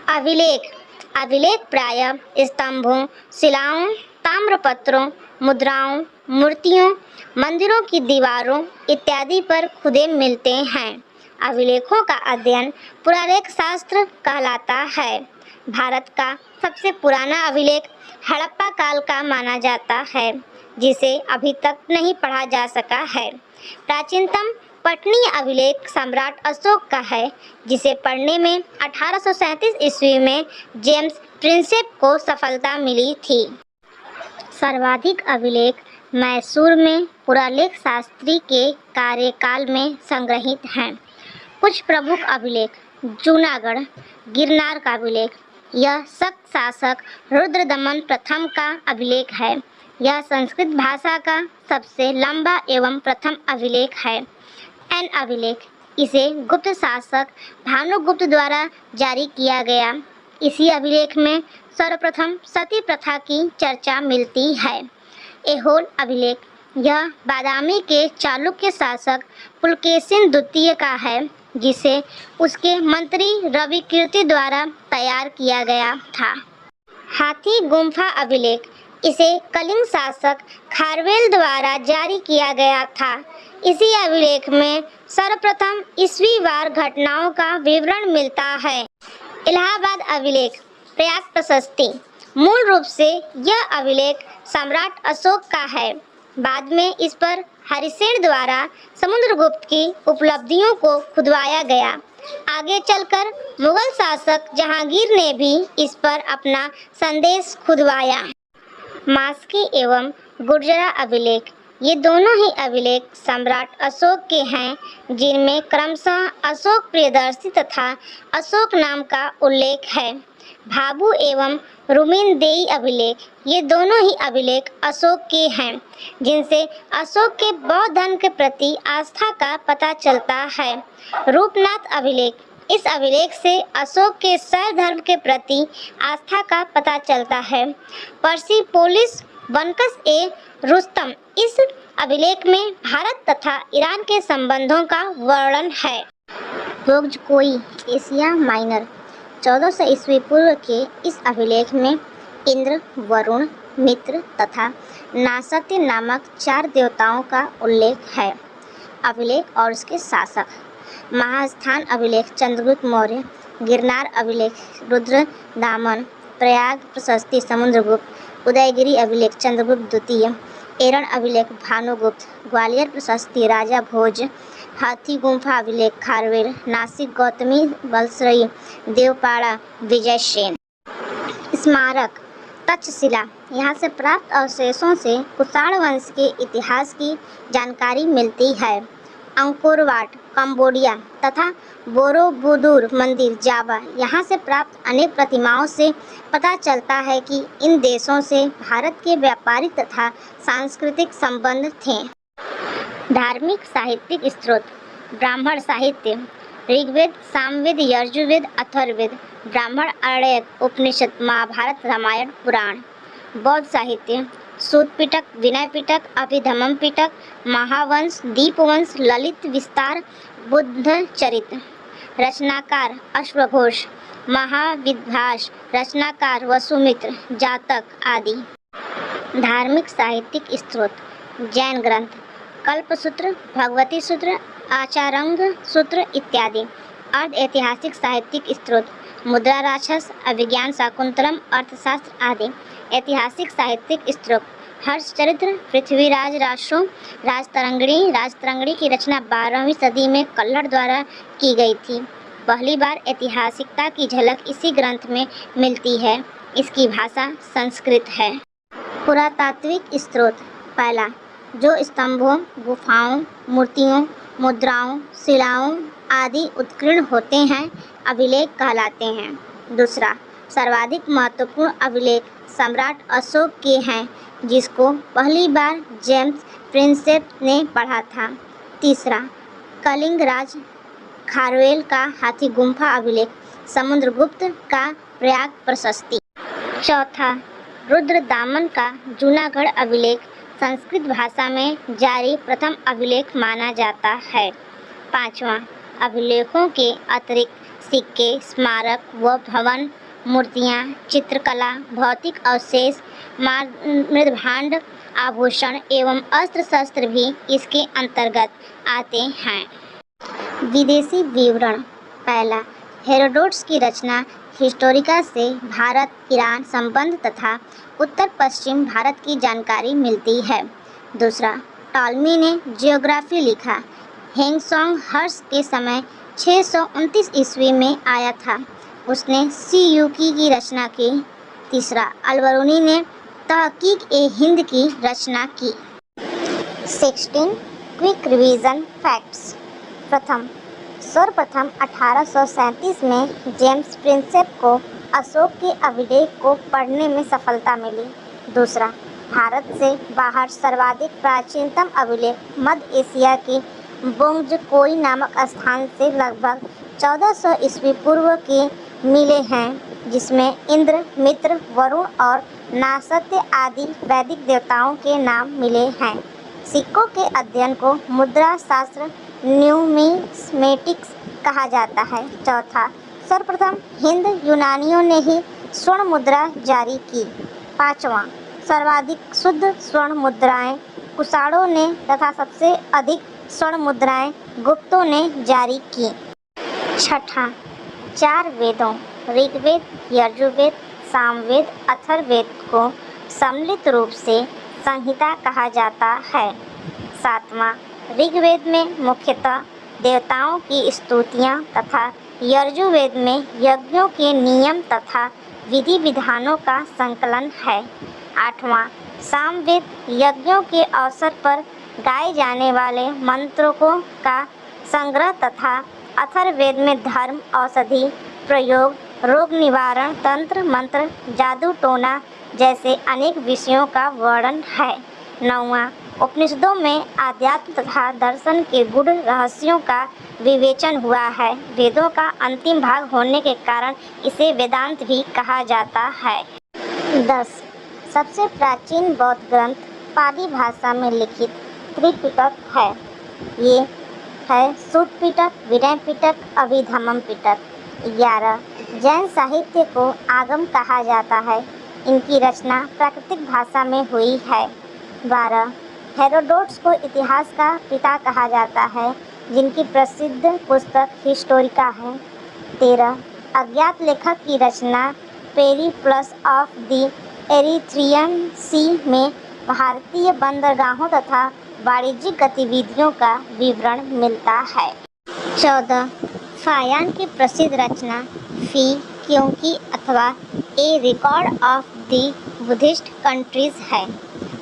अभिलेख अभिलेख प्रायः स्तंभों, शिलाओं, ताम्रपत्रों, मुद्राओं, मूर्तियों, मंदिरों की दीवारों इत्यादि पर खुदे मिलते हैं। अभिलेखों का अध्ययन पुरालेख शास्त्र कहलाता है। भारत का सबसे पुराना अभिलेख हड़प्पा काल का माना जाता है, जिसे अभी तक नहीं पढ़ा जा सका है। प्राचीनतम पटनीय अभिलेख सम्राट अशोक का है, जिसे पढ़ने में 1837 ईस्वी में जेम्स प्रिंसेप को सफलता मिली थी। सर्वाधिक अभिलेख मैसूर में पुरालेख शास्त्री के कार्यकाल में संग्रहित हैं। कुछ प्रमुख अभिलेख: जूनागढ़ गिरनार का अभिलेख, यह शक शासक रुद्रदमन प्रथम का अभिलेख है। यह संस्कृत भाषा का सबसे लंबा एवं प्रथम अभिलेख है। एन अभिलेख, इसे गुप्त शासक भानुगुप्त द्वारा जारी किया गया। इसी अभिलेख में सर्वप्रथम सती प्रथा की चर्चा मिलती है। ऐहोल अभिलेख, यह बादामी के चालुक्य शासक पुलकेशिन द्वितीय का है, जिसे उसके मंत्री रविकीर्ति द्वारा तैयार किया गया था। हाथी गुम्फा अभिलेख, इसे कलिंग शासक खारवेल द्वारा जारी किया गया था। इसी अभिलेख में सर्वप्रथम ईस्वीवार घटनाओं का विवरण मिलता है। इलाहाबाद अभिलेख, प्रयाग प्रशस्ति, मूल रूप से यह अभिलेख सम्राट अशोक का है। बाद में इस पर हरिसेन द्वारा समुद्रगुप्त की उपलब्धियों को खुदवाया गया। आगे चलकर मुगल शासक जहांगीर ने भी इस पर अपना संदेश खुदवाया। मास्की एवं गुर्जरा अभिलेख, ये दोनों ही अभिलेख सम्राट अशोक के हैं, जिनमें क्रमशः अशोक प्रियदर्शी तथा अशोक नाम का उल्लेख है। भाभू एवं रुमिनदेई अभिलेख, ये दोनों ही अभिलेख अशोक के हैं, जिनसे अशोक के बौद्ध धर्म के प्रति आस्था का पता चलता है। रूपनाथ अभिलेख, इस अभिलेख से अशोक के शैव धर्म के प्रति आस्था का पता चलता है। पर्सिपोलिस बनकस ए रुस्तम, इस अभिलेख में भारत तथा ईरान के संबंधों का वर्णन है। योग्जकोई एशिया माइनर 1400 ईस्वी पूर्व के इस अभिलेख में इंद्र, वरुण, मित्र तथा नासत्य नामक 4 देवताओं का उल्लेख है। अभिलेख और उसके शासक: महास्थान अभिलेख चंद्रगुप्त मौर्य, गिरनार अभिलेख रुद्रदामन, प्रयाग प्रशस्ति समुद्रगुप्त, उदयगिरी अभिलेख चंद्रगुप्त द्वितीय, एरण अभिलेख भानुगुप्त, ग्वालियर प्रशस्ति राजा भोज, हाथी गुम्फा अभिलेख खारवेल, नासिक गौतमी बलश्रयी, देवपाड़ा विजयसेन। स्मारक: तक्षशिला, यहाँ से प्राप्त अवशेषों से कुषाण वंश के इतिहास की जानकारी मिलती है। अंकोर वाट कंबोडिया तथा बोरोबुदुर मंदिर जावा, यहाँ से प्राप्त अनेक प्रतिमाओं से पता चलता है कि इन देशों से भारत के व्यापारिक तथा सांस्कृतिक संबंध थे। धार्मिक साहित्यिक स्रोत: ब्राह्मण साहित्य, ऋग्वेद, सामवेद, यजुर्वेद, अथर्ववेद, ब्राह्मण, आर्यक, उपनिषद, महाभारत, रामायण, पुराण। बौद्ध साहित्य: सूत पिटक, विनय पिटक, अभिधम्म पिटक, महावंश, दीपवंश, ललित विस्तार, बुद्ध चरित। रचनाकार: अश्वघोष, महाविद्भास, रचनाकार वसुमित्र, जातक आदि। धार्मिक साहित्यिक स्रोत: जैन ग्रंथ, कल्पसूत्र, भगवती सूत्र, आचारंग सूत्र इत्यादि। अर्ध ऐतिहासिक साहित्यिक स्रोत: मुद्रा राक्षस, अभिज्ञान शाकुंतलम, अर्थशास्त्र आदि। ऐतिहासिक साहित्यिक स्रोत: हर्षचरित्र, पृथ्वीराज रासो, राजतरंगिणी की रचना 12वीं सदी में कल्हड़ द्वारा की गई थी। पहली बार ऐतिहासिकता की झलक इसी ग्रंथ में मिलती है। इसकी भाषा संस्कृत है। पुरातात्विक स्रोत: पहला, जो स्तंभों, गुफाओं, मूर्तियों, मुद्राओं, शिलाओं आदि उत्कीर्ण होते हैं, अभिलेख कहलाते हैं। दूसरा, सर्वाधिक महत्वपूर्ण अभिलेख सम्राट अशोक के हैं, जिसको पहली बार जेम्स प्रिंसेप ने पढ़ा था। तीसरा, कलिंग राज खारवेल का हाथी गुम्फा अभिलेख, समुद्रगुप्त का प्रयाग प्रशस्ति। चौथा, रुद्रदामन का जूनागढ़ अभिलेख संस्कृत भाषा में जारी प्रथम अभिलेख माना जाता है। पांचवा, अभिलेखों के अतिरिक्त सिक्के, स्मारक व भवन, मूर्तियाँ, चित्रकला, भौतिक अवशेष, मृदभांड, आभूषण एवं अस्त्र शस्त्र भी इसके अंतर्गत आते हैं। विदेशी विवरण। पहला, हेरोडोटस की रचना हिस्टोरिका से भारत ईरान संबंध तथा उत्तर पश्चिम भारत की जानकारी मिलती है। दूसरा, टॉलमी ने जियोग्राफी लिखा। हेंगसोंग हर्ष के समय 629 ईस्वी में आया था। उसने सी यूकी की रचना की। तीसरा, अलबरूनी ने तहकीक-ए-हिंद की रचना की। 16 क्विक रिवीजन फैक्ट्स। प्रथम, सर्वप्रथम 1837 में जेम्स प्रिंसेप को अशोक के अभिलेख को पढ़ने में सफलता मिली। दूसरा, भारत से बाहर सर्वाधिक प्राचीनतम अभिलेख मध्य एशिया की बोंगजकोई नामक स्थान से लगभग 1400 ईस्वी पूर्व के मिले हैं, जिसमें इंद्र, मित्र, वरुण और नासत्य आदि वैदिक देवताओं के नाम मिले हैं। सिक्कों के अध्ययन को मुद्रा शास्त्र न्यूमिस्मेटिक्स कहा जाता है। चौथा, सर्वप्रथम हिंद यूनानियों ने ही स्वर्ण मुद्रा जारी की। पाँचवां, सर्वाधिक शुद्ध स्वर्ण मुद्राएं कुषाणों ने तथा सबसे अधिक स्वर्ण मुद्राएं गुप्तों ने जारी की। छठा, 4 वेदों ऋग्वेद, यजुर्वेद, सामवेद, अथर्ववेद को सम्मिलित रूप से संहिता कहा जाता है। सातवां, ऋग्वेद में मुख्यतः देवताओं की स्तुतियाँ तथा यजुर्वेद में यज्ञों के नियम तथा विधि विधानों का संकलन है। आठवां, सामवेद यज्ञों के अवसर पर गाए जाने वाले मंत्रों का संग्रह तथा अथर्ववेद में धर्म, औषधि, प्रयोग, रोग निवारण, तंत्र मंत्र, जादू टोना जैसे अनेक विषयों का वर्णन है। नौवां, उपनिषदों में आध्यात्म तथा दर्शन के गूढ़ रहस्यों का विवेचन हुआ है। वेदों का अंतिम भाग होने के कारण इसे वेदांत भी कहा जाता है। 10, सबसे प्राचीन बौद्ध ग्रंथ पाली भाषा में लिखित त्रिपिटक है। ये है सूत पिटक, विनय पिटक, अभिधम्म पिटक। 11, जैन साहित्य को आगम कहा जाता है। इनकी रचना प्राकृतिक भाषा में हुई है। 12, हेरोडोटस को इतिहास का पिता कहा जाता है, जिनकी प्रसिद्ध पुस्तक हिस्टोरिका है। 13, अज्ञात लेखक की रचना पेरिप्लस ऑफ द एरिथ्रियन सी में भारतीय बंदरगाहों तथा वाणिज्यिक गतिविधियों का विवरण मिलता है। 14, फायान की प्रसिद्ध रचना फी क्योंकि अथवा a record of the Buddhist countries है।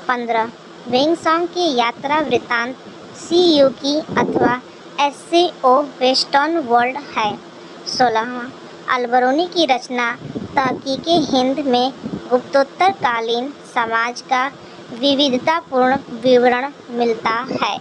15, वेंगसॉन्ग की यात्रा वृत्तांत सी यूकी अथवा एससीओ वेस्टर्न वर्ल्ड है। 16वां, अलबरूनी की रचना तहकीक-ए-हिंद में गुप्तोत्तरकालीन समाज का विविधतापूर्ण विवरण मिलता है।